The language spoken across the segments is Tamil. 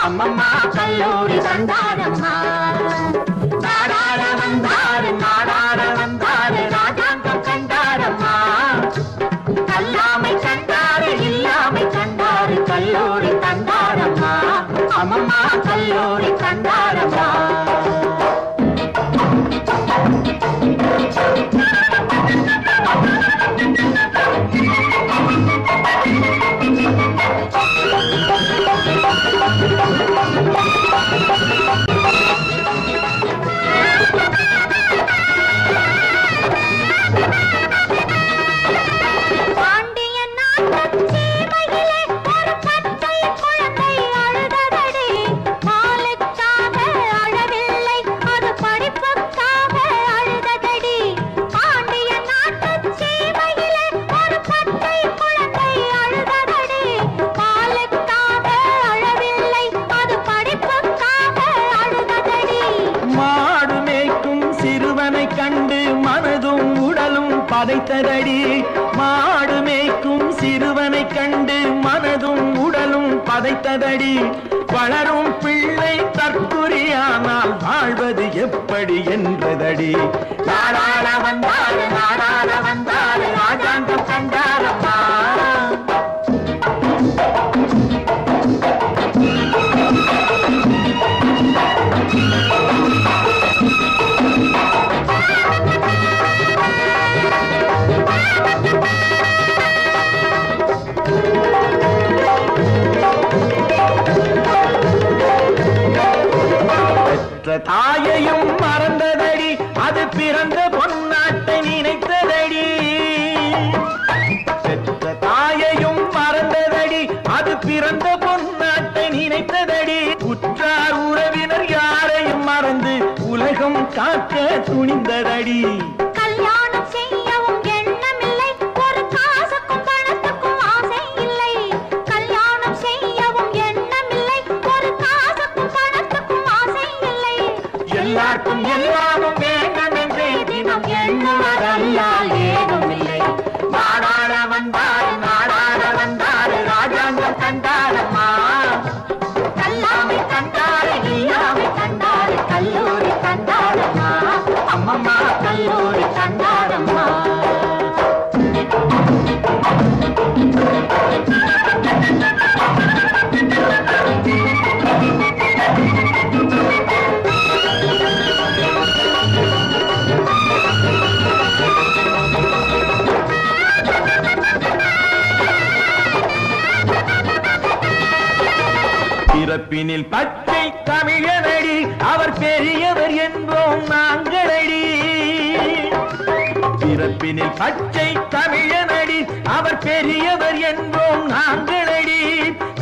அம்மம்மா கல்லூரி தந்தாரம்மா நாடாட வந்தாரு ராஜாங்கம் கண்டாரம்மா கல்லாமை கண்டாரு இல்லாமை கண்டாரு கல்லூரி தந்தாரம்மா அம்மம்மா கல்லூரி தந்தாரம்மா பதைத்ததடி மாடு மேய்க்கும் சிறுவனை கண்டு மனதும் உடலும் பதைத்ததடி வளரும் பிள்ளை தற்குறியானால் வாழ்வது எப்படி என்றதடி நாடாட வந்தாரு ராஜாங்கம் கண்டாரம்மா தாயையும் மறந்ததடி அது பிறந்த பொன்னாட்டை நினைத்ததடி பெற்ற தாயையும் மறந்ததடி அது பிறந்த பொன்னாட்டை நினைத்ததடி உற்றார் உறவினர் யாரையும் மறந்து உலகம் காக்க துணிந்ததடி கல்யாணம் செய்யவும் எண்ணமில்லை ஒரு காசுக்கும் பணத்துக்கும் ஆசை இல்லை கல்யாணம் செய்யவும் எண்ணமில்லை ஒரு காசுக்கும் பணத்துக்கும் ஆசை இல்லை எல்லாருக்கும் எல்லாரும் வேண்டும் என்றே தினம் எண்ணுவதல்லால் ஏதும் இல்லை நாடாட வந்தாரு ராஜாங்கம் கண்டாரம்மா கல்லாமை கண்டாரு இல்லாமை கண்டாரு கல்லூரி கண்டாரம்மா அம்மம்மா கல்லூரி கண்டாரம்மா பிறப்பினில் பச்சை தமிழனடி அவர் பெரியவர் என்போம் நாங்களடி பிறப்பினில் பச்சை தமிழனடி அவர் பெரியவர் என்போம் நாங்களடி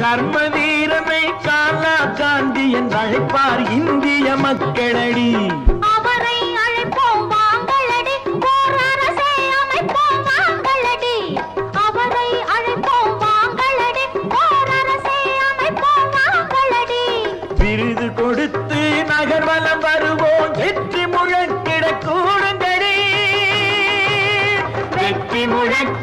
கர்ம வீரனை காலா காந்தி என்று அழைப்பார் இந்திய மக்களடி அவரை அழைப்போம் வாங்களடி ஓர் அரசை அமைப்போம் வாங்களடி அவரை அழைப்போம் வாங்களடி ஓர் அரசை அமைப்போம் வாங்களடி விருது கொடுத்து நகர்வலம் வருவோம் வெற்றி முழக்கிட கூடுங்கடி வெற்றி முழக்க